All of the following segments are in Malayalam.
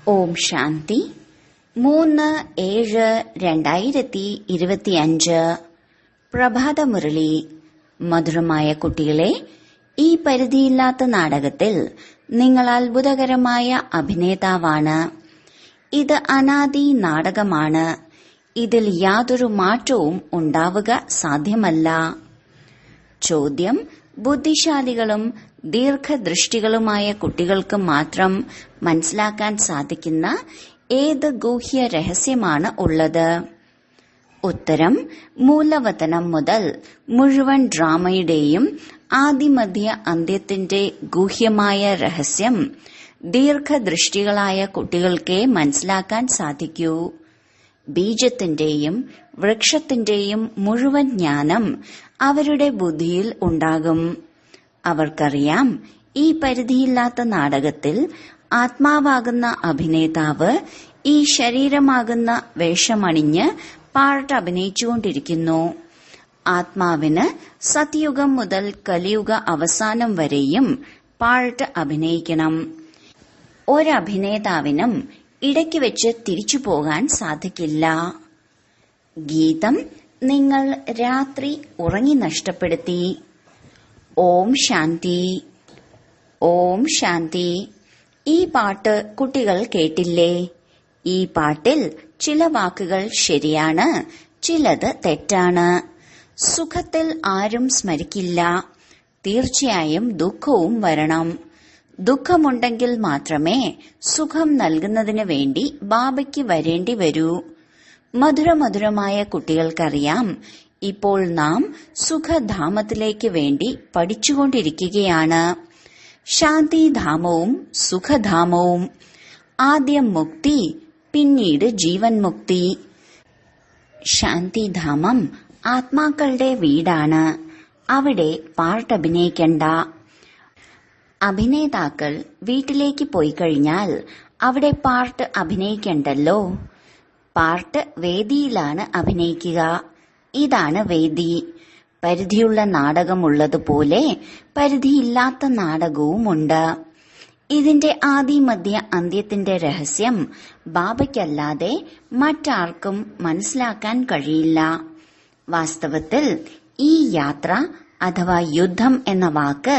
ഓം ശാന്തി 3/7/2025 പ്രഭാതമുരളി. മധുരമായ കുട്ടികളെ, ഈ പരിധിയില്ലാത്ത നാടകത്തിൽ നിങ്ങൾ അത്ഭുതകരമായ അഭിനേതാവാണ്. ഇത് അനാദി നാടകമാണ്. ഇതിൽ യാതൊരു മാറ്റവും ഉണ്ടാവുക സാധ്യമല്ല. ചോദ്യം: ബുദ്ധിശാലികളും ദീർഘദൃഷ്ടികളുമായ കുട്ടികൾക്ക് മാത്രം മനസ്സിലാക്കാൻ സാധിക്കുന്ന ഏത് ഗൂഹ്യ രഹസ്യമാണ് ഉള്ളത്? ഉത്തരം: മൂലവതനം മുതൽ മുഴുവൻ ഡ്രാമയുടെയും ആദിമധ്യ അന്ത്യത്തിന്റെ ഗൂഹ്യമായ രഹസ്യം ദീർഘദൃഷ്ടികളായ കുട്ടികൾക്കേ മനസ്സിലാക്കാൻ സാധിക്കൂ. ബീജത്തിന്റെയും വൃക്ഷത്തിന്റെയും മുഴുവൻ ജ്ഞാനം അവരുടെ ബുദ്ധിയിൽ ഉണ്ടാകും. അവർക്കറിയാം, ഈ പരിധിയില്ലാത്ത നാടകത്തിൽ ആത്മാവാകുന്ന അഭിനേതാവ് ഈ ശരീരമാകുന്ന വേഷമണിഞ്ഞ് പാർട്ട് അഭിനയിച്ചുകൊണ്ടിരിക്കുന്നു. ആത്മാവിന് സത്യുഗം മുതൽ കലിയുഗ അവസാനം വരെയും പാർട്ട് അഭിനയിക്കണം. ഒരഭിനേതാവിനും ഇടയ്ക്ക് വെച്ച് തിരിച്ചു പോകാൻ സാധിക്കില്ല. ഗീതം: നിങ്ങൾ രാത്രി ഉറങ്ങി നഷ്ടപ്പെടുത്തി. ഓം ശാന്തി. ഓം ശാന്തി. ഈ പാട്ട് കുട്ടികൾ കേട്ടില്ലേ? ഈ പാട്ടിൽ ചില വാക്കുകൾ ശരിയാണ്, ചിലത് തെറ്റാണ്. സുഖത്തിൽ ആരും സ്മരിക്കില്ല. തീർച്ചയായും ദുഃഖവും വരണം. ദുഃഖമുണ്ടെങ്കിൽ മാത്രമേ സുഖം നൽകുന്നതിന് വേണ്ടി ബാബയ്ക്ക് വരേണ്ടി വരൂ. മധുരമധുരമായ കുട്ടികൾക്കറിയാം, ഇപ്പോൾ നാം സുഖധാമത്തിലേക്ക് വേണ്ടി പഠിച്ചുകൊണ്ടിരിക്കുകയാണ്. ശാന്തിധാമവും സുഖധാമവും. ആദ്യം മുക്തി, പിന്നീട് ജീവൻ മുക്തി. ശാന്തിധാമം ആത്മാക്കളുടെ വീടാണ്. അവിടെ പാർട്ട് അഭിനയിക്കണ്ട. അഭിനേതാക്കൾ വീട്ടിലേക്ക് പോയി കഴിഞ്ഞാൽ അവിടെ പാർട്ട് അഭിനയിക്കണ്ടല്ലോ. പാർട്ട് വേദിയിലാണ് അഭിനയിക്കുക. ഇതാണ് വേദി. പരിധിയുള്ള നാടകമുള്ളതുപോലെ പരിധിയില്ലാത്ത നാടകവുമുണ്ട്. ഇതിന്റെ ആദിമധ്യ അന്ത്യത്തിന്റെ രഹസ്യം ബാബയ്ക്കല്ലാതെ മറ്റാർക്കും മനസ്സിലാക്കാൻ കഴിയില്ല. വാസ്തവത്തിൽ ഈ യാത്ര അഥവാ യുദ്ധം എന്ന വാക്ക്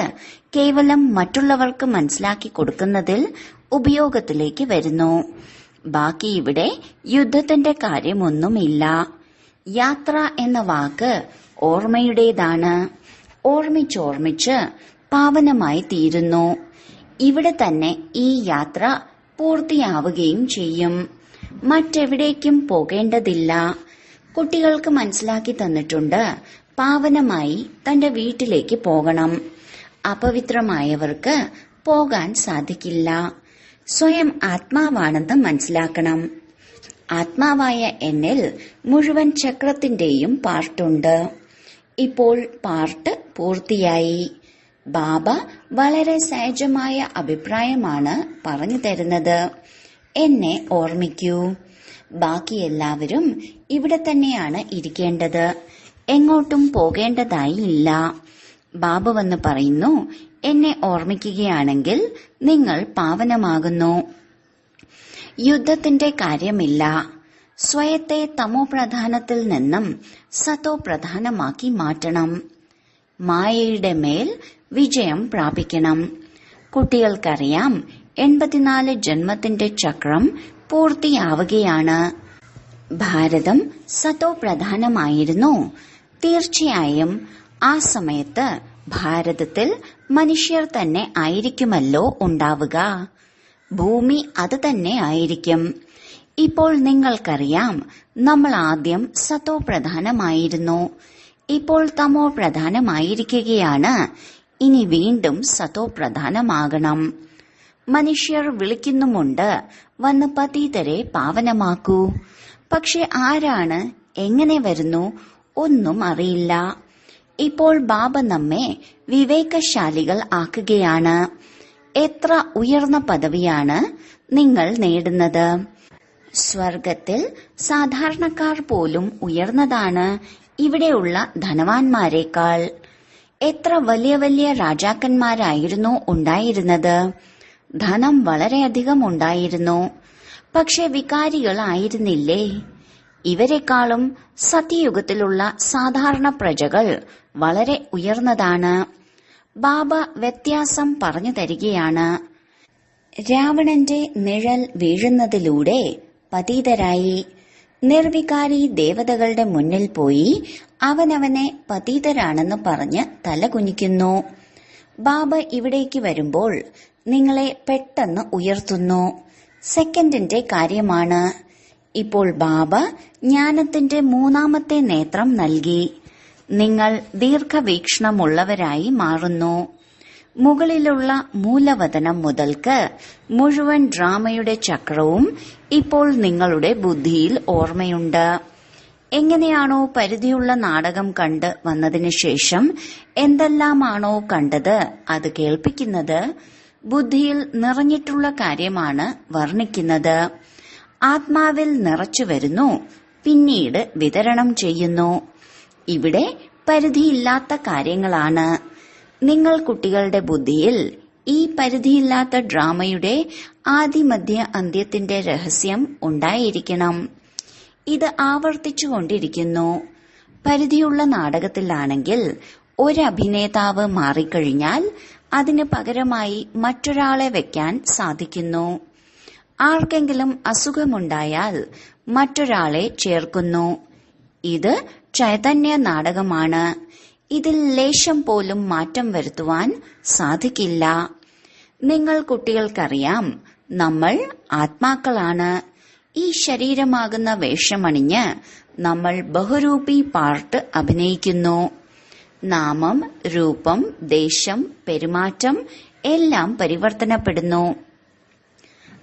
കേവലം മറ്റുള്ളവർക്ക് മനസ്സിലാക്കി കൊടുക്കുന്നതിൽ ഉപയോഗത്തിലേക്ക് വരുന്നു. ബാക്കി ഇവിടെ യുദ്ധത്തിന്റെ കാര്യമൊന്നുമില്ല. യാത്ര എന്ന വാക്ക് ഓർമ്മയുടേതാണ്. ഓർമ്മിച്ചോർമ്മിച്ച് പാവനമായി തീരുന്നു. ഇവിടെ തന്നെ ഈ യാത്ര പൂർത്തിയാവുകയും ചെയ്യും. മറ്റെവിടേക്കും പോകേണ്ടതില്ല. കുട്ടികൾക്ക് മനസ്സിലാക്കി തന്നിട്ടുണ്ട്, പാവനമായി തന്റെ വീട്ടിലേക്ക് പോകണം. അപവിത്രമായവർക്ക് പോകാൻ സാധിക്കില്ല. സ്വയം ആത്മാവാണെന്ന് മനസ്സിലാക്കണം. ആത്മാവായ എന്നിൽ മുഴുവൻ ചക്രത്തിന്റെയും പാർട്ടുണ്ട്. ഇപ്പോൾ പാർട്ട് പൂർത്തിയായി. ബാബ വളരെ സഹജമായ അഭിപ്രായമാണ് പറഞ്ഞു തരുന്നത്. എന്നെ ഓർമ്മിക്കൂ. ബാക്കി എല്ലാവരും ഇവിടെ തന്നെയാണ് ഇരിക്കേണ്ടത്. എങ്ങോട്ടും പോകേണ്ടതായി ഇല്ല. ബാബ വന്ന് പറയുന്നു, എന്നെ ഓർമ്മിക്കുകയാണെങ്കിൽ നിങ്ങൾ പാവനമാകുന്നു. യുദ്ധത്തിന്റെ കാര്യമില്ല. സ്വയത്തെ തമോ പ്രധാനത്തിൽ നിന്നും സതോ പ്രധാനമാക്കി മാറ്റണം. മായയുടെ മേൽ വിജയം പ്രാപിക്കണം. കുട്ടികൾക്കറിയാം, 84 ജന്മത്തിന്റെ ചക്രം പൂർത്തിയാവുകയാണ്. ഭാരതം സതോ പ്രധാനമായിരുന്നു. തീർച്ചയായും ആ സമയത്ത് ഭാരതത്തിൽ മനുഷ്യർ തന്നെ ആയിരിക്കുമല്ലോ ഉണ്ടാവുക. ഭൂമി അത് തന്നെ ആയിരിക്കും. ഇപ്പോൾ നിങ്ങൾക്കറിയാം, നമ്മൾ ആദ്യം സതോ പ്രധാനമായിരുന്നു. ഇപ്പോൾ തമോ പ്രധാനമായിരിക്കുകയാണ്. ഇനി വീണ്ടും സതോ പ്രധാനമാകണം. മനുഷ്യർ വിളിക്കുന്നുമുണ്ട്, വന്ന് പതീതരെ പാവനമാക്കൂ. പക്ഷെ ആരാണ്, എങ്ങനെ വരുന്നു, ഒന്നും അറിയില്ല. ഇപ്പോൾ ബാബ നമ്മെ വിവേകശാലികൾ ആക്കുകയാണ്. എത്ര ഉയർന്ന പദവിയാണ് നിങ്ങൾ നേടുന്നത്. സ്വർഗത്തിൽ സാധാരണക്കാർ പോലും ഉയർന്നതാണ് ഇവിടെയുള്ള ധനവാന്മാരെക്കാൾ. എത്ര വലിയ വലിയ രാജാക്കന്മാരായിരുന്നു ഉണ്ടായിരുന്നത്. ധനം വളരെയധികം ഉണ്ടായിരുന്നു. പക്ഷെ വികാരികളായിരുന്നില്ലേ? ഇവരെക്കാളും സത്യയുഗത്തിലുള്ള സാധാരണ പ്രജകൾ വളരെ ഉയർന്നതാണ്. ബാബ വ്യത്യാസം പറഞ്ഞു തരികയാണ്. രാവണന്റെ നിഴൽ വീഴുന്നതിലൂടെ പതീതരായി. നിർവികാരി ദേവതകളുടെ മുന്നിൽ പോയി അവനവനെ പതീതരാണെന്ന് പറഞ്ഞ് തലകുനിക്കുന്നു. ബാബ ഇവിടേക്ക് വരുമ്പോൾ നിങ്ങളെ പെട്ടെന്ന് ഉയർത്തുന്നു. സെക്കൻഡിന്റെ കാര്യമാണ്. ഇപ്പോൾ ബാബ ജ്ഞാനത്തിന്റെ മൂന്നാമത്തെ നേത്രം നൽകി. നിങ്ങൾ ദീർഘവീക്ഷണമുള്ളവരായി മാറുന്നു. മുകളിലുള്ള മൂലവതനം മുതൽക്ക് മുഴുവൻ ഡ്രാമയുടെ ചക്രവും ഇപ്പോൾ നിങ്ങളുടെ ബുദ്ധിയിൽ ഓർമ്മയുണ്ട്. എങ്ങനെയാണോ പരിധിയുള്ള നാടകം കണ്ട് വന്നതിനു ശേഷം എന്തെല്ലാമാണോ കണ്ടത് അത് കേൾപ്പിക്കുന്നത്, ബുദ്ധിയിൽ നിറഞ്ഞിട്ടുള്ള കാര്യമാണ് വർണ്ണിക്കുന്നത്. ആത്മാവിൽ നിറച്ചു വരുന്നു, പിന്നീട് വിതരണം ചെയ്യുന്നു. ഇവിടെ പരിധിയില്ലാത്ത കാര്യങ്ങളാണ്. നിങ്ങൾ കുട്ടികളുടെ ബുദ്ധിയിൽ ഈ പരിധിയില്ലാത്ത ഡ്രാമയുടെ ആദിമധ്യ അന്ത്യത്തിന്റെ രഹസ്യം ഉണ്ടായിരിക്കണം. ഇത് ആവർത്തിച്ചുകൊണ്ടിരിക്കുന്നു. പരിധിയുള്ള നാടകത്തിലാണെങ്കിൽ ഒരു അഭിനേതാവ് മാറിക്കഴിഞ്ഞാൽ അതിന് പകരമായി മറ്റൊരാളെ വെക്കാൻ സാധിക്കുന്നു. ആർക്കെങ്കിലും അസുഖമുണ്ടായാൽ മറ്റൊരാളെ ചേർക്കുന്നു. ഇത് ചൈതന്യ നാടകമാണ്. ഇതിൽ ലേശം പോലും മാറ്റം വരുത്തുവാൻ സാധിക്കില്ല. നിങ്ങൾ കുട്ടികൾക്കറിയാം, നമ്മൾ ആത്മാക്കളാണ്. ഈ ശരീരമാകുന്ന വേഷമണിഞ്ഞ് നമ്മൾ ബഹുരൂപി പാർട്ട് അഭിനയിക്കുന്നു. നാമം, രൂപം, ദേശം, പെരുമാറ്റം എല്ലാം പരിവർത്തനപ്പെടുന്നു.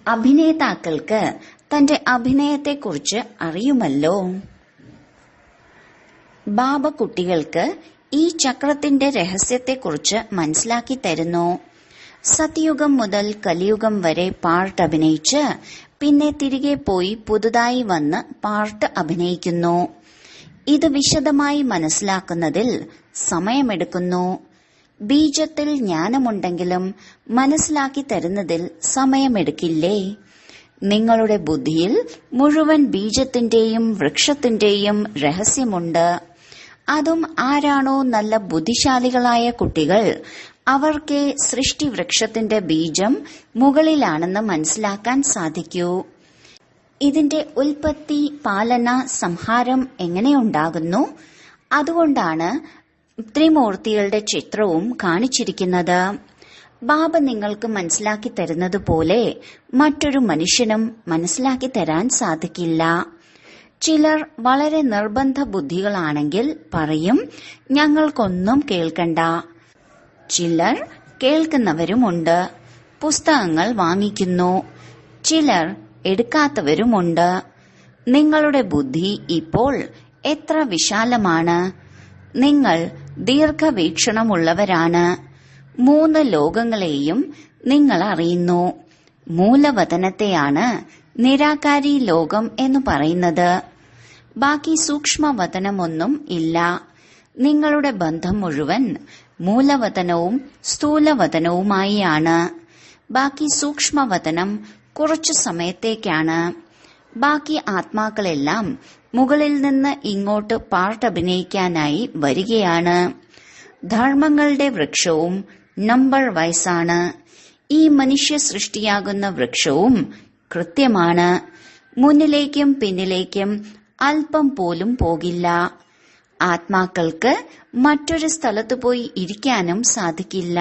അഭിനേതാക്കൾക്ക് തന്റെ അഭിനയത്തെക്കുറിച്ച് അറിയുമല്ലോ. ബാബ കുട്ടികൾക്ക് ഈ ചക്രത്തിന്റെ രഹസ്യത്തെക്കുറിച്ച് മനസ്സിലാക്കി തരുന്നു. സത്യയുഗം മുതൽ കലിയുഗം വരെ പാർട്ട് അഭിനയിച്ച് പിന്നെ തിരികെ പോയി പുതുതായി വന്ന് പാർട്ട് അഭിനയിക്കുന്നു. ഇത് വിശദമായി മനസ്സിലാക്കുന്നതിൽ സമയമെടുക്കുന്നു. ബീജത്തിൽ ജ്ഞാനമുണ്ടെങ്കിലും മനസ്സിലാക്കി തരുന്നതിൽ സമയമെടുക്കില്ലേ? നിങ്ങളുടെ ബുദ്ധിയിൽ മുഴുവൻ ബീജത്തിന്റെയും വൃക്ഷത്തിന്റെയും രഹസ്യമുണ്ട്. അതും ആരാണോ നല്ല ബുദ്ധിശാലികളായ കുട്ടികൾ അവർക്ക് സൃഷ്ടിവൃക്ഷത്തിന്റെ ബീജം മുകളിലാണെന്ന് മനസ്സിലാക്കാൻ സാധിക്കൂ. ഇതിന്റെ ഉൽപ്പത്തി, പാലന, സംഹാരം എങ്ങനെയുണ്ടാകുന്നു? അതുകൊണ്ടാണ് ത്രിമൂർത്തികളുടെ ചിത്രവും കാണിച്ചിരിക്കുന്നത്. ബാബ നിങ്ങൾക്ക് മനസ്സിലാക്കി തരുന്നത് പോലെ മറ്റൊരു മനുഷ്യനും മനസ്സിലാക്കി തരാൻ സാധിക്കില്ല. ചിലർ വളരെ നിർബന്ധ ബുദ്ധികളാണെങ്കിൽ പറയും, ഞങ്ങൾക്കൊന്നും കേൾക്കണ്ട. ചിലർ കേൾക്കുന്നവരുമുണ്ട്, പുസ്തകങ്ങൾ വാങ്ങിക്കുന്നു. ചിലർ എടുക്കാത്തവരുമുണ്ട്. നിങ്ങളുടെ ബുദ്ധി ഇപ്പോൾ എത്ര വിശാലമാണ്! നിങ്ങൾ ദീർഘവീക്ഷണമുള്ളവരാണ്. 3 ലോകങ്ങളെയും നിങ്ങൾ അറിയുന്നു. മൂലവതനത്തെയാണ് നിരാകാരി ലോകം എന്ന് പറയുന്നത്. ബാക്കി സൂക്ഷ്മവതനമൊന്നും ഇല്ല. നിങ്ങളുടെ ബന്ധം മുഴുവൻ മൂലവതനവും സ്ഥൂലവതനവുമായാണ്. ബാക്കി സൂക്ഷ്മവതനം കുറച്ചു സമയത്തേക്കാണ്. ബാക്കി ആത്മാക്കളെല്ലാം മുകളിൽ നിന്ന് ഇങ്ങോട്ട് പാർട്ട് അഭിനയിക്കാനായി വരികയാണ്. ധർമ്മങ്ങളുടെ വൃക്ഷവും നമ്പർ വൈസാണ്. ഈ മനുഷ്യ സൃഷ്ടിയാകുന്ന വൃക്ഷവും കൃത്യമാണ്. മുന്നിലേക്കും പിന്നിലേക്കും അല്പം പോലും പോകില്ല. ആത്മാക്കൾക്ക് മറ്റൊരു സ്ഥലത്ത് പോയി ഇരിക്കാനും സാധിക്കില്ല.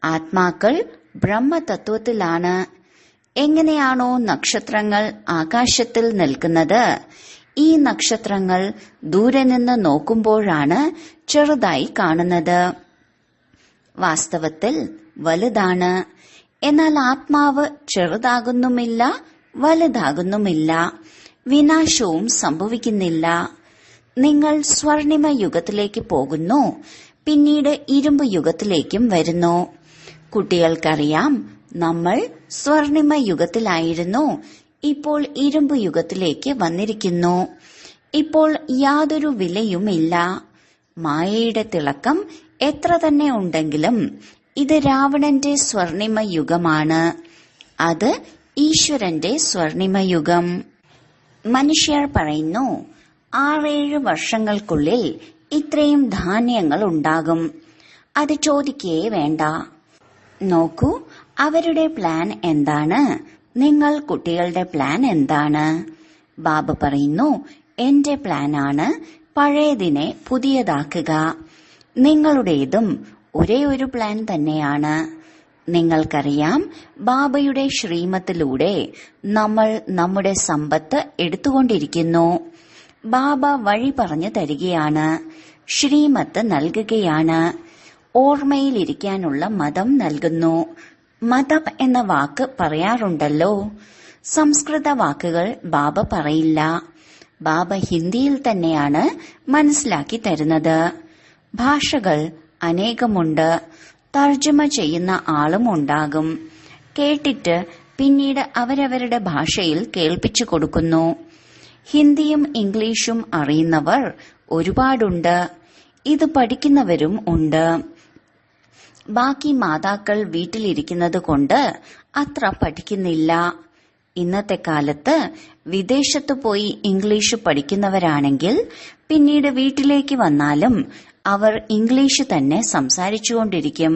ആത്മാക്കൾ ബ്രഹ്മതത്വത്തിലാണ്. എങ്ങനെയാണോ നക്ഷത്രങ്ങൾ ആകാശത്തിൽ നിൽക്കുന്നത്, ഈ നക്ഷത്രങ്ങൾ ദൂരെ നിന്ന് നോക്കുമ്പോഴാണ് ചെറുതായി കാണുന്നത്. വാസ്തവത്തിൽ വലുതാണ്. എന്നാൽ ആത്മാവ് ചെറുതാകുന്നുമില്ല, വലുതാകുന്നുമില്ല, വിനാശവും സംഭവിക്കുന്നില്ല. നിങ്ങൾ സ്വർണിമ യുഗത്തിലേക്ക് പോകുന്നു, പിന്നീട് ഇരുമ്പ് യുഗത്തിലേക്കും വരുന്നു. കുട്ടികൾക്കറിയാം, നമ്മൾ സ്വർണിമ യുഗത്തിലായിരുന്നു, ഇപ്പോൾ ഇരുമ്പ് യുഗത്തിലേക്ക് വന്നിരിക്കുന്നു. ഇപ്പോൾ യാതൊരു വിലയുമില്ല. മായയുടെ തിളക്കം എത്ര തന്നെ ഉണ്ടെങ്കിലും ഇത് രാവണന്റെ സ്വർണിമ യുഗമാണ്. അത് ഈശ്വരന്റെ സ്വർണിമയുഗം. മനുഷ്യർ പറയുന്നു 6-7 വർഷങ്ങൾക്കുള്ളിൽ ഇത്രയും ധാന്യങ്ങൾ ഉണ്ടാകും. അത് ചോദിക്കേ വേണ്ട. നോക്കൂ, അവരുടെ പ്ലാൻ എന്താണ്? നിങ്ങൾ കുട്ടികളുടെ പ്ലാൻ എന്താണ്? ബാബ പറയുന്നു, എന്റെ പ്ലാനാണ് പഴയതിനെ പുതിയതാക്കുക. നിങ്ങളുടേതും ഒരേ ഒരു പ്ലാൻ തന്നെയാണ്. നിങ്ങൾക്കറിയാം, ബാബയുടെ ശ്രീമത്തിലൂടെ നമ്മൾ നമ്മുടെ സമ്പത്ത് എടുത്തുകൊണ്ടിരിക്കുന്നു. ബാബ വഴി പറഞ്ഞു തരികയാണ്, ശ്രീമത്ത് നൽകുകയാണ്, ഓർമ്മയിലിരിക്കാനുള്ള മതം നൽകുന്നു. മതം എന്ന വാക്ക് പറയാറുണ്ടല്ലോ. സംസ്കൃത വാക്കുകൾ ബാബ പറയില്ല. ബാബ ഹിന്ദിയിൽ തന്നെയാണ് മനസ്സിലാക്കി തരുന്നത്. ഭാഷകൾ അനേകമുണ്ട്. തർജ്ജമ ചെയ്യുന്ന ആളും ഉണ്ടാകും. കേട്ടിട്ട് പിന്നീട് അവരവരുടെ ഭാഷയിൽ കേൾപ്പിച്ചു കൊടുക്കുന്നു. ഹിന്ദിയും ഇംഗ്ലീഷും അറിയുന്നവർ ഒരുപാടുണ്ട്. ഇത് പഠിക്കുന്നവരും ഉണ്ട്. ബാക്കി മാതാക്കൾ വീട്ടിലിരിക്കുന്നത് കൊണ്ട് അത്ര പഠിക്കുന്നില്ല. ഇന്നത്തെ കാലത്ത് വിദേശത്ത് പോയി ഇംഗ്ലീഷ് പഠിക്കുന്നവരാണെങ്കിൽ പിന്നീട് വീട്ടിലേക്ക് വന്നാലും അവർ ഇംഗ്ലീഷ് തന്നെ സംസാരിച്ചുകൊണ്ടിരിക്കും.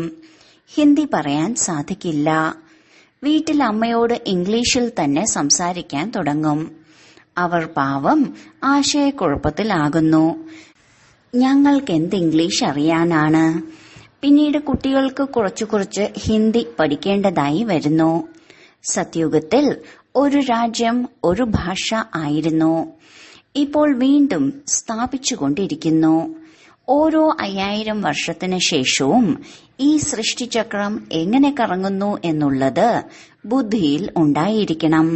ഹിന്ദി പറയാൻ സാധിക്കില്ല. വീട്ടിൽ അമ്മയോട് ഇംഗ്ലീഷിൽ തന്നെ സംസാരിക്കാൻ തുടങ്ങും. അവർ പാവം ആശയക്കുഴപ്പത്തിലാകുന്നു. ഞങ്ങൾക്ക് എന്ത് ഇംഗ്ലീഷ് അറിയാനാണ്? പിന്നീട് കുട്ടികൾക്ക് കുറച്ചു ഹിന്ദി പഠിക്കേണ്ടതായി വരുന്നു. സത്യുഗത്തിൽ ഒരു രാജ്യം ഒരു ഭാഷ ആയിരുന്നു. ഇപ്പോൾ വീണ്ടും സ്ഥാപിച്ചുകൊണ്ടിരിക്കുന്നു. ഓരോ 5000 വർഷത്തിന് ശേഷവും ഈ സൃഷ്ടിചക്രം എങ്ങനെ കറങ്ങുന്നു എന്നുള്ളത് ബുദ്ധിയിൽ ഉണ്ടായിരിക്കണം.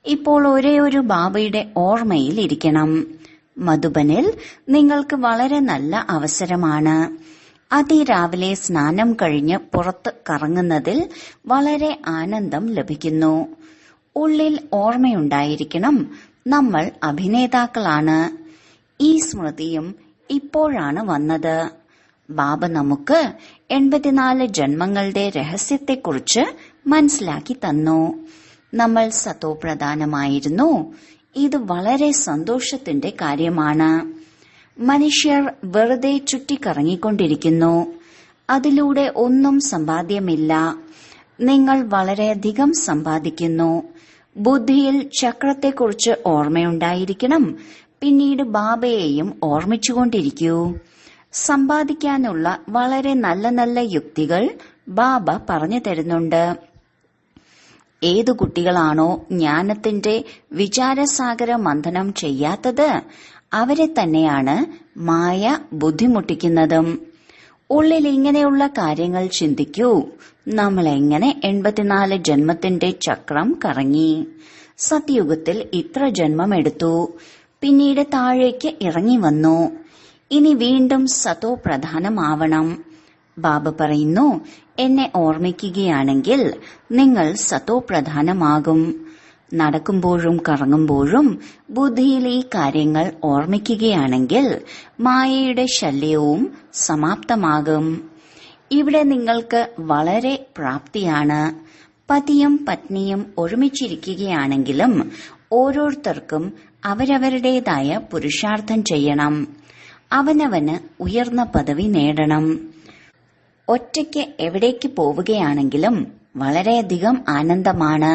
ഇപ്പോൾ ഒരേ ഒരു ബാബയുടെ ഓർമ്മയിൽ ഇരിക്കണം. മധുബനിൽ നിങ്ങൾക്ക് വളരെ നല്ല അവസരമാണ്. അതിരാവിലെ സ്നാനം കഴിഞ്ഞ് പുറത്ത് കറങ്ങുന്നതിൽ വളരെ ആനന്ദം ലഭിക്കുന്നു. ഉള്ളിൽ ഓർമ്മയുണ്ടായിരിക്കണം, നമ്മൾ അഭിനേതാക്കളാണ്. ഈ സ്മൃതിയും ഇപ്പോഴാണ് വന്നത്. ബാബ നമുക്ക് 84 ജന്മങ്ങളുടെ രഹസ്യത്തെക്കുറിച്ച് മനസ്സിലാക്കി തന്നു. നമ്മൾ സതോപ്രധാനമായിരുന്നു. ഇത് വളരെ സന്തോഷത്തിന്റെ കാര്യമാണ്. മനുഷ്യർ വെറുതെ ചുറ്റിക്കറങ്ങിക്കൊണ്ടിരിക്കുന്നു. അതിലൂടെ ഒന്നും സമ്പാദ്യമില്ല. നിങ്ങൾ വളരെയധികം സമ്പാദിക്കുന്നു. ബുദ്ധിയിൽ ചക്രത്തെക്കുറിച്ച് ഓർമ്മയുണ്ടായിരിക്കണം. പിന്നീട് ബാബയെയും ഓർമ്മിച്ചുകൊണ്ടിരിക്കൂ. സമ്പാദിക്കാനുള്ള വളരെ നല്ല നല്ല യുക്തികൾ ബാബ പറഞ്ഞു തരുന്നുണ്ട്. ഏതു കുട്ടികളാണോ ജ്ഞാനത്തിന്റെ വിചാരസാഗര മന്ഥനം ചെയ്യാത്തത് അവരെ തന്നെയാണ് മായ ബുദ്ധിമുട്ടിക്കുന്നതും. ഉള്ളിൽ ഇങ്ങനെയുള്ള കാര്യങ്ങൾ ചിന്തിക്കൂ. നമ്മൾ എങ്ങനെ 84 ജന്മത്തിന്റെ ചക്രം കറങ്ങി? സത്യുഗത്തിൽ ഇത്ര ജന്മമെടുത്തു. പിന്നീട് താഴേക്ക് ഇറങ്ങി വന്നു. ഇനി വീണ്ടും സതോ പ്രധാനമാവണം. ബാബ പറയുന്നു, എന്നെ ഓർമ്മിക്കുകയാണെങ്കിൽ നിങ്ങൾ സതോ പ്രധാനമാകും. നടക്കുമ്പോഴും കറങ്ങുമ്പോഴും ബുദ്ധിയിൽ ഈ കാര്യങ്ങൾ ഓർമ്മിക്കുകയാണെങ്കിൽ മായയുടെ ശല്യവും സമാപ്തമാകും. ഇവിടെ നിങ്ങൾക്ക് വളരെ പ്രാപ്തിയാണ്. പതിയും പത്നിയും ഒരുമിച്ചിരിക്കുകയാണെങ്കിലും ഓരോരുത്തർക്കും അവരവരുടേതായ പുരുഷാർത്ഥം ചെയ്യണം. അവനവന് ഉയർന്ന പദവി നേടണം. ഒറ്റയ്ക്ക് എവിടേക്ക് പോവുകയാണെങ്കിലും വളരെയധികം ആനന്ദമാണ്.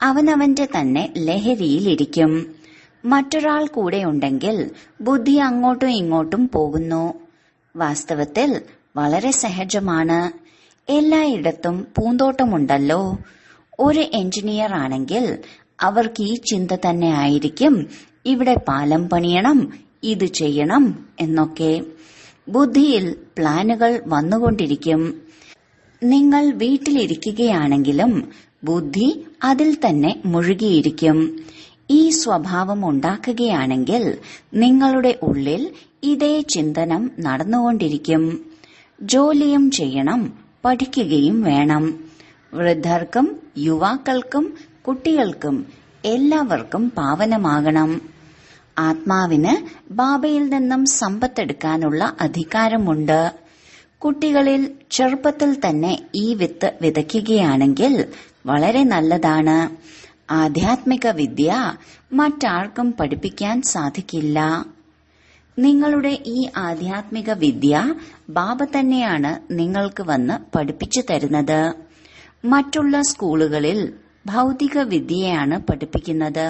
അവനവന്റെ തന്നെ ലഹരിയിലിരിക്കും. മറ്റൊരാൾ കൂടെയുണ്ടെങ്കിൽ ബുദ്ധി അങ്ങോട്ടും ഇങ്ങോട്ടും പോകുന്നു. വാസ്തവത്തിൽ വളരെ സഹജമാണ്. എല്ലായിടത്തും പൂന്തോട്ടമുണ്ടല്ലോ. ഒരു എഞ്ചിനീയർ ആണെങ്കിൽ അവർക്ക് ഈ ചിന്ത തന്നെ ആയിരിക്കും, ഇവിടെ പാലം പണിയണം, ഇത് ചെയ്യണം എന്നൊക്കെ. ബുദ്ധിയിൽ പ്ലാനുകൾ വന്നുകൊണ്ടിരിക്കും. നിങ്ങൾ വീട്ടിലിരിക്കുകയാണെങ്കിലും ബുദ്ധി അതിൽ തന്നെ മുഴുകിയിരിക്കും. ഈ സ്വഭാവം ഉണ്ടാക്കുകയാണെങ്കിൽ നിങ്ങളുടെ ഉള്ളിൽ ഇതേ ചിന്തനം നടന്നുകൊണ്ടിരിക്കും. ജോലിയും ചെയ്യണം, പഠിക്കുകയും വേണം. വൃദ്ധർക്കും യുവാക്കൾക്കും കുട്ടികൾക്കും എല്ലാവർക്കും പാവനമാകണം. ആത്മാവിന് ബാബയിൽ നിന്നും സമ്പത്തെടുക്കാനുള്ള അധികാരമുണ്ട്. കുട്ടികളിൽ ചെറുപ്പത്തിൽ തന്നെ ഈ വിത്ത് വിതയ്ക്കുകയാണെങ്കിൽ വളരെ നല്ലതാണ്. ആധ്യാത്മിക വിദ്യ മറ്റാർക്കും പഠിപ്പിക്കാൻ സാധിക്കില്ല. നിങ്ങളുടെ ഈ ആധ്യാത്മിക വിദ്യ ബാബ തന്നെയാണ് നിങ്ങൾക്ക് വന്ന് പഠിപ്പിച്ചു തരുന്നത്. മറ്റുള്ള സ്കൂളുകളിൽ ഭൗതിക വിദ്യയാണ് പഠിപ്പിക്കുന്നത്.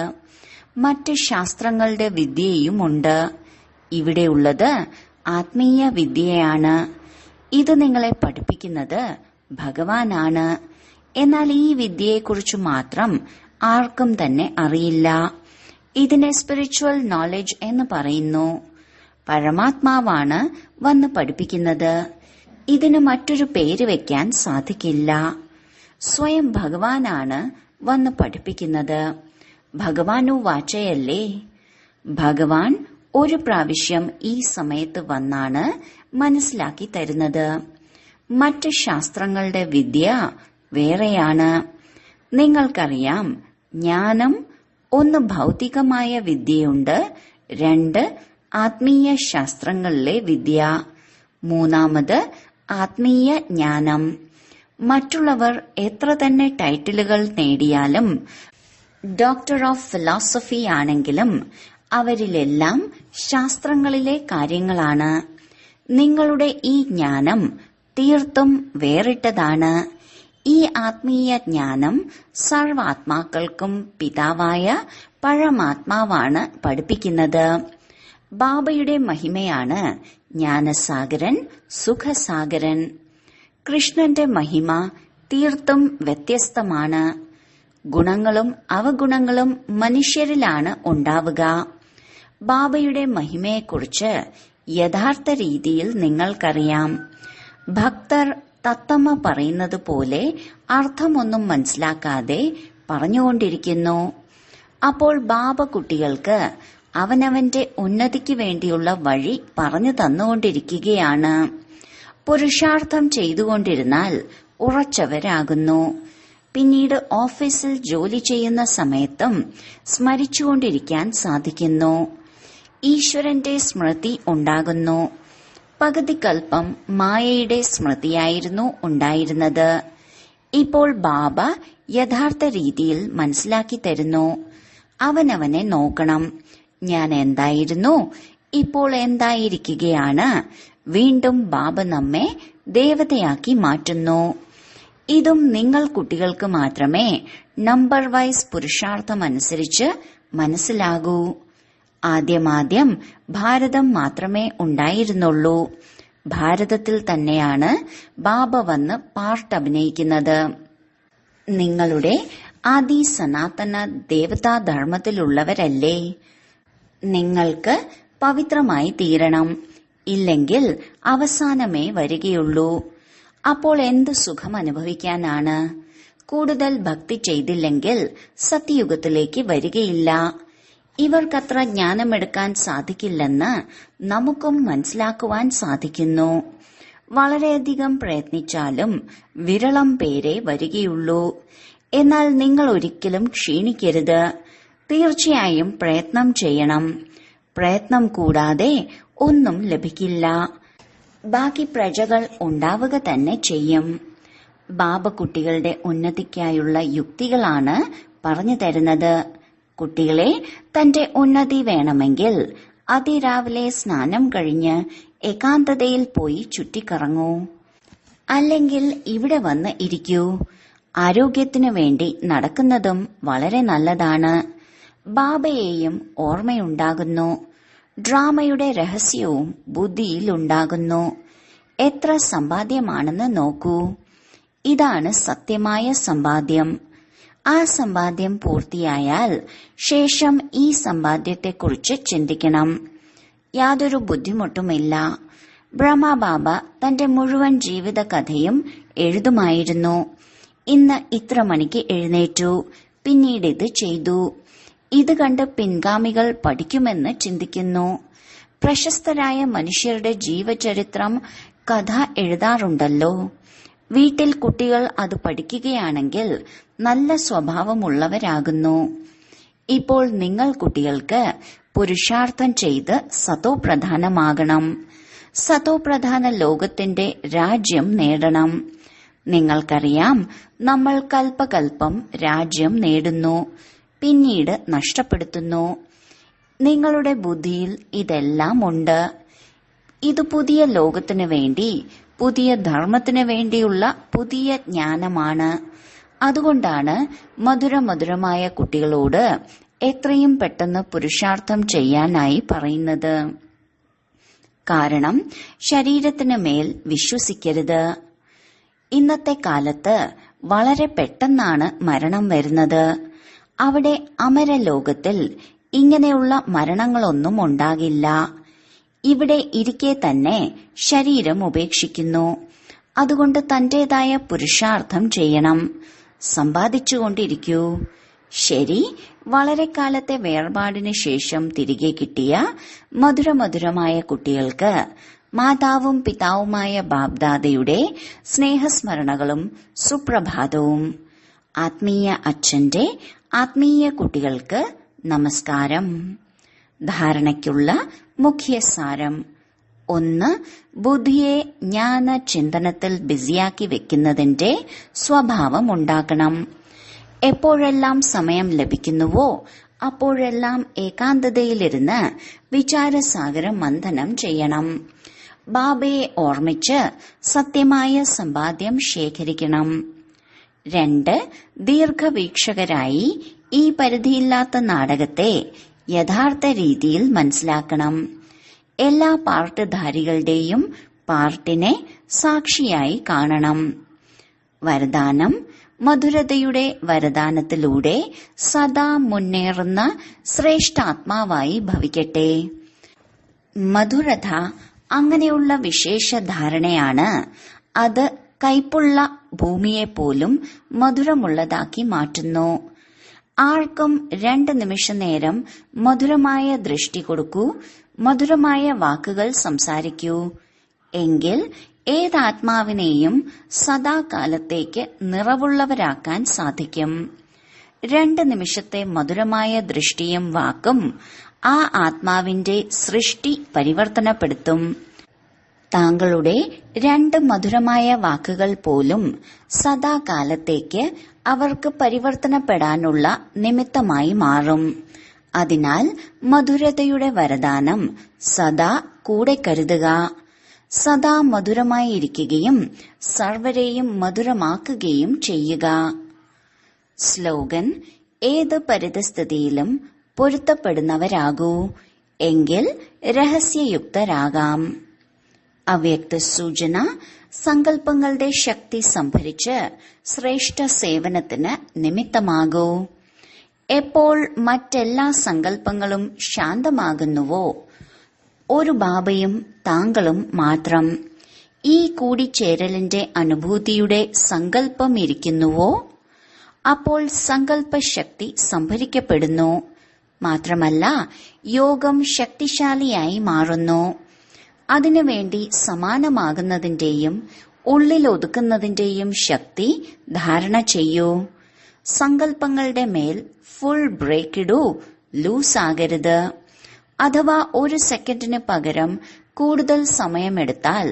മറ്റ് ശാസ്ത്രങ്ങളുടെ വിദ്യയുമുണ്ട്. ഇവിടെയുള്ളത് ആത്മീയ വിദ്യയാണ്. ഇത് നിങ്ങളെ പഠിപ്പിക്കുന്നത് ഭഗവാനാണ്. എന്നാൽ ഈ വിദ്യയെക്കുറിച്ച് മാത്രം ആർക്കും തന്നെ അറിയില്ല. ഇതിനെ സ്പിരിച്വൽ നോളജ് എന്ന് പറയുന്നു. പരമാത്മാവാണ് വന്ന് പഠിപ്പിക്കുന്നത്. ഇതിന് മറ്റൊരു പേര് വെക്കാൻ സാധിക്കില്ല. സ്വയം ഭഗവാനാണ് വന്ന് പഠിപ്പിക്കുന്നത്. ഭഗവാനു വാചയല്ലേ. ഭഗവാൻ ഒരു പ്രാവശ്യം ഈ സമയത്ത് വന്നാണ് മനസ്സിലാക്കി തരുന്നത്. മറ്റ് ശാസ്ത്രങ്ങളുടെ വിദ്യ വേറെയാണ്. നിങ്ങൾക്കറിയാം, ജ്ഞാനം ഒന്ന് ഭൗതികമായ വിദ്യയുണ്ട്, 2 ആത്മീയ ശാസ്ത്രങ്ങളിലെ വിദ്യ, 3 ആത്മീയ ജ്ഞാനം. മറ്റുള്ളവർ എത്ര തന്നെ ടൈറ്റിലുകൾ നേടിയാലും, ഡോക്ടർ ഓഫ് ഫിലോസഫി ആണെങ്കിലും അവരിലെല്ലാം ശാസ്ത്രങ്ങളിലെ കാര്യങ്ങളാണ്. നിങ്ങളുടെ ഈ ജ്ഞാനം തീർത്തും വേറിട്ടതാണ്. ഈ ആത്മീയ ജ്ഞാനം സർവാത്മാക്കൾക്കും പിതാവായ പരമാത്മാവാണ് പഠിപ്പിക്കുന്നത്. ബാബയുടെ മഹിമയാണ് ജ്ഞാനസാഗരൻ, സുഖസാഗരൻ. കൃഷ്ണന്റെ മഹിമ തീർത്തും വ്യത്യസ്തമാണ്. ഗുണങ്ങളും അവഗുണങ്ങളും മനുഷ്യരിലാണ് ഉണ്ടാവുക. ബാബയുടെ മഹിമയെക്കുറിച്ച് യഥാർത്ഥ രീതിയിൽ നിങ്ങൾക്കറിയാം. ഭക്തർ തത്തമ്മ പറയുന്നത് പോലെ അർത്ഥമൊന്നും മനസ്സിലാക്കാതെ പറഞ്ഞുകൊണ്ടിരിക്കുന്നു. അപ്പോൾ ബാബ കുട്ടികൾക്ക് അവനവന്റെ ഉന്നതിക്ക് വേണ്ടിയുള്ള വഴി പറഞ്ഞു തന്നുകൊണ്ടിരിക്കുകയാണ്. പുരുഷാർത്ഥം ചെയ്തുകൊണ്ടിരുന്നാൽ ഉറച്ചവരാകുന്നു. പിന്നീട് ഓഫീസിൽ ജോലി ചെയ്യുന്ന സമയത്തും സ്മരിച്ചുകൊണ്ടിരിക്കാൻ സാധിക്കുന്നു. ഈശ്വരന്റെ സ്മൃതി ഉണ്ടാകുന്നു. പകുതി കൽപ്പം മായയുടെ സ്മൃതിയായിരുന്നു ഉണ്ടായിരുന്നത്. ഇപ്പോൾ ബാബ യഥാർത്ഥ രീതിയിൽ മനസ്സിലാക്കി തരുന്നു. അവനവനെ നോക്കണം. ഞാൻ എന്തായിരുന്നു, ഇപ്പോൾ എന്തായിരിക്കുകയാണ്. വീണ്ടും ബാബ നമ്മെ ദേവതയാക്കി മാറ്റുന്നു. ഇതും നിങ്ങൾ കുട്ടികൾക്ക് മാത്രമേ നമ്പർ വൈസ് പുരുഷാർത്ഥമനുസരിച്ച് മനസ്സിലാകൂ. ആദ്യമാദ്യം ഭാരതം മാത്രമേ ഉണ്ടായിരുന്നുള്ളൂ. ഭാരതത്തിൽ തന്നെയാണ് ബാബ വന്ന് പാർട്ട് അഭിനയിക്കുന്നത്. നിങ്ങളുടെ ആദി സനാതന ദേവതാധർമ്മത്തിലുള്ളവരല്ലേ. നിങ്ങൾക്ക് പവിത്രമായി തീരണം. ഇല്ലെങ്കിൽ അവസാനമേ വരികയുള്ളൂ. അപ്പോൾ എന്ത് സുഖം അനുഭവിക്കാനാണ്. കൂടുതൽ ഭക്തി ചെയ്തില്ലെങ്കിൽ സത്യയുഗത്തിലേക്ക് വരികയില്ല. ഇവർക്കത്ര ജ്ഞാനമെടുക്കാൻ സാധിക്കില്ലെന്ന് നമുക്കും മനസ്സിലാക്കുവാൻ സാധിക്കുന്നു. വളരെയധികം പ്രയത്നിച്ചാലും വിരളം പേരെ വരികയുള്ളൂ. എന്നാൽ നിങ്ങൾ ഒരിക്കലും ക്ഷീണിക്കരുത്. തീർച്ചയായും പ്രയത്നം ചെയ്യണം. പ്രയത്നം കൂടാതെ ഒന്നും ലഭിക്കില്ല. ബാക്കി പ്രജകൾ ഉണ്ടാവുക തന്നെ ചെയ്യും. ബാബ കുട്ടികളുടെ ഉന്നതിക്കായുള്ള യുക്തികളാണ് പറഞ്ഞു തരുന്നത്. കുട്ടികളെ, തന്റെ ഉന്നതി വേണമെങ്കിൽ അതിരാവിലെ സ്നാനം കഴിഞ്ഞ് ഏകാന്തതയിൽ പോയി ചുറ്റിക്കറങ്ങൂ. അല്ലെങ്കിൽ ഇവിടെ വന്ന് ഇരിക്കൂ. ആരോഗ്യത്തിനു വേണ്ടി നടക്കുന്നതും വളരെ നല്ലതാണ്. ബാബയെയും ഓർമ്മയുണ്ടാകുന്നു. ഡ്രാമയുടെ രഹസ്യവും ബുദ്ധിയിലുണ്ടാകുന്നു. എത്ര സമ്പാദ്യമാണെന്ന് നോക്കൂ. ഇതാണ് സത്യമായ സമ്പാദ്യം. ആ സമ്പാദ്യം പൂർത്തിയായാൽ ശേഷം ഈ സമ്പാദ്യത്തെക്കുറിച്ച് ചിന്തിക്കണം. യാതൊരു ബുദ്ധിമുട്ടുമില്ല. ബ്രഹ്മബാബ തന്റെ മുഴുവൻ ജീവിത കഥയും എഴുതുമായിരുന്നു. ഇന്ന് ഇത്ര മണിക്ക് എഴുന്നേറ്റു, പിന്നീട് ഇത് ചെയ്തു. ഇത് കണ്ട് പിൻഗാമികൾ പഠിക്കുമെന്ന് ചിന്തിക്കുന്നു. പ്രശസ്തരായ മനുഷ്യരുടെ ജീവചരിത്രം കഥ എഴുതാറുണ്ടല്ലോ. വീട്ടിൽ കുട്ടികൾ അത് പഠിക്കുകയാണെങ്കിൽ നല്ല സ്വഭാവമുള്ളവരാകുന്നു. ഇപ്പോൾ നിങ്ങൾ കുട്ടികൾക്ക് പുരുഷാർത്ഥം ചെയ്ത് സതോപ്രധാനമാകണം. സതോപ്രധാന ലോകത്തിന്റെ രാജ്യം നേടണം. നിങ്ങൾക്കറിയാം, നമ്മൾ കൽപ്പകൽപ്പം രാജ്യം നേടുന്നു, പിന്നീട് നഷ്ടപ്പെടുത്തുന്നു. നിങ്ങളുടെ ബുദ്ധിയിൽ ഇതെല്ലാം ഉണ്ട്. ഇത് പുതിയ ലോകത്തിനു വേണ്ടി, പുതിയ ധർമ്മത്തിനു വേണ്ടിയുള്ള പുതിയ ജ്ഞാനമാണ്. അതുകൊണ്ടാണ് മധുരമധുരമായ കുട്ടികളോട് എത്രയും പെട്ടെന്ന് പുരുഷാർത്ഥം ചെയ്യാനായി പറയുന്നത്. കാരണം ശരീരത്തിന് മേൽ വിശ്വസിക്കരുത്. ഇന്നത്തെ കാലത്ത് വളരെ പെട്ടെന്നാണ് മരണം വരുന്നത്. അവിടെ അമരലോകത്തിൽ ഇങ്ങനെയുള്ള മരണങ്ങളൊന്നും ഉണ്ടാകില്ല. ഇവിടെ ഇരിക്കെ തന്നെ ശരീരം ഉപേക്ഷിക്കുന്നു. അതുകൊണ്ട് തന്റേതായ പുരുഷാർത്ഥം ചെയ്യണം. സമ്പാദിച്ചുകൊണ്ടിരിക്കൂ. ശരി, വളരെ കാലത്തെ വേർപാടിന് ശേഷം തിരികെ കിട്ടിയ മധുരമധുരമായ കുട്ടികൾക്ക് മാതാവും പിതാവുമായ ബാബ്ദാദയുടെ സ്നേഹസ്മരണകളും സുപ്രഭാതവും. ആത്മീയ അച്ഛന്റെ ആത്മീയ കുട്ടികൾക്ക് നമസ്കാരം. ധാരണയ്ക്കുള്ള മുഖ്യസാരം: 1. ബുദ്ധിയെ ജ്ഞാന ചിന്തനത്തിൽ ബിസിയാക്കി വെക്കുന്നതിന്റെ സ്വഭാവം ഉണ്ടാക്കണം. എപ്പോഴെല്ലാം സമയം ലഭിക്കുന്നുവോ അപ്പോഴെല്ലാം ഏകാന്തതയിലിരുന്ന് വിചാരസാഗര മന്ഥനം ചെയ്യണം. ബാബയെ ഓർമ്മിച്ച് സത്യമായ സമ്പാദ്യം ശേഖരിക്കണം. 2. ദീർഘവീക്ഷകരായി ഈ പരിധിയില്ലാത്ത നാടകത്തെ യഥാർത്ഥ രീതിയിൽ മനസ്സിലാക്കണം. എല്ലാ പാർട്ട്ധാരികളുടെയും പാർട്ടിനെ സാക്ഷിയായി കാണണം. വരദാനം: മധുരതയുടെ വരദാനത്തിലൂടെ സദാ മുന്നേറുന്ന ശ്രേഷ്ഠാത്മാവായി ഭവിക്കട്ടെ. മധുരത അങ്ങനെയുള്ള വിശേഷ ധാരണയാണ്. അത് കൈപ്പുള്ള ഭൂമിയെപ്പോലും മധുരമുള്ളതാക്കി മാറ്റുന്നു. ആർക്കും 2 നിമിഷനേരം മധുരമായ ദൃഷ്ടി കൊടുക്കൂ, മധുരമായ വാക്കുകൾ സംസാരിക്കൂ. എങ്കിൽ ഏതാത്മാവിനെയും സദാകാലത്തേക്ക് നിറവുള്ളവരാക്കാൻ സാധിക്കും. 2 നിമിഷത്തെ മധുരമായ ദൃഷ്ടിയും വാക്കും ആ ആത്മാവിന്റെ സൃഷ്ടി പരിവർത്തനപ്പെടുത്തും. താങ്കളുടെ 2 മധുരമായ വാക്കുകൾ പോലും സദാകാലത്തേക്ക് അവർക്ക് പരിവർത്തനപ്പെടാനുള്ള നിമിത്തമായി മാറും. അതിനാൽ മധുരതയുടെ വരദാനം സദാ കൂടെ കരുതുക. സദാ മധുരമായിരിക്കുകയും സർവരെയും മധുരമാക്കുകയും ചെയ്യുക. സ്ലോഗൻ: ഏത് പരിതസ്ഥിതിയിലും പൊരുത്തപ്പെടുന്നവരാകൂ, എങ്കിൽ രഹസ്യയുക്തരാകാം. അവ്യക്ത സൂചന: സങ്കല്പങ്ങളുടെ ശക്തി സംഭരിച്ച് ശ്രേഷ്ഠ സേവനത്തിന് നിമിത്തമാകൂ. എപ്പോൾ മറ്റെല്ലാ സങ്കല്പങ്ങളും ശാന്തമാകുന്നുവോ ഒരു ബാബയും താങ്കളും മാത്രം ഈ കൂടിച്ചേരലിന്റെ അനുഭൂതിയുടെ സങ്കല്പം ഇരിക്കുന്നുവോ അപ്പോൾ സങ്കല്പശക്തി സംഭരിക്കപ്പെടുന്നു. മാത്രമല്ല യോഗം ശക്തിശാലിയായി മാറുന്നു. അതിനുവേണ്ടി സമാനമാകുന്നതിന്റെയും ഉള്ളിലൊതുക്കുന്നതിന്റെയും ശക്തി ധാരണ ചെയ്യൂ. സങ്കല്പങ്ങളുടെ മേൽ ഫുൾ ബ്രേക്ക് ഇടൂ, ലൂസാകരുത്. അഥവാ 1 സെക്കൻഡിന് പകരം കൂടുതൽ സമയമെടുത്താൽ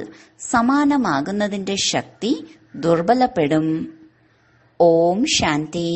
സമാനമാകുന്നതിന്റെ ശക്തി ദുർബലപ്പെടും. ഓം ശാന്തി.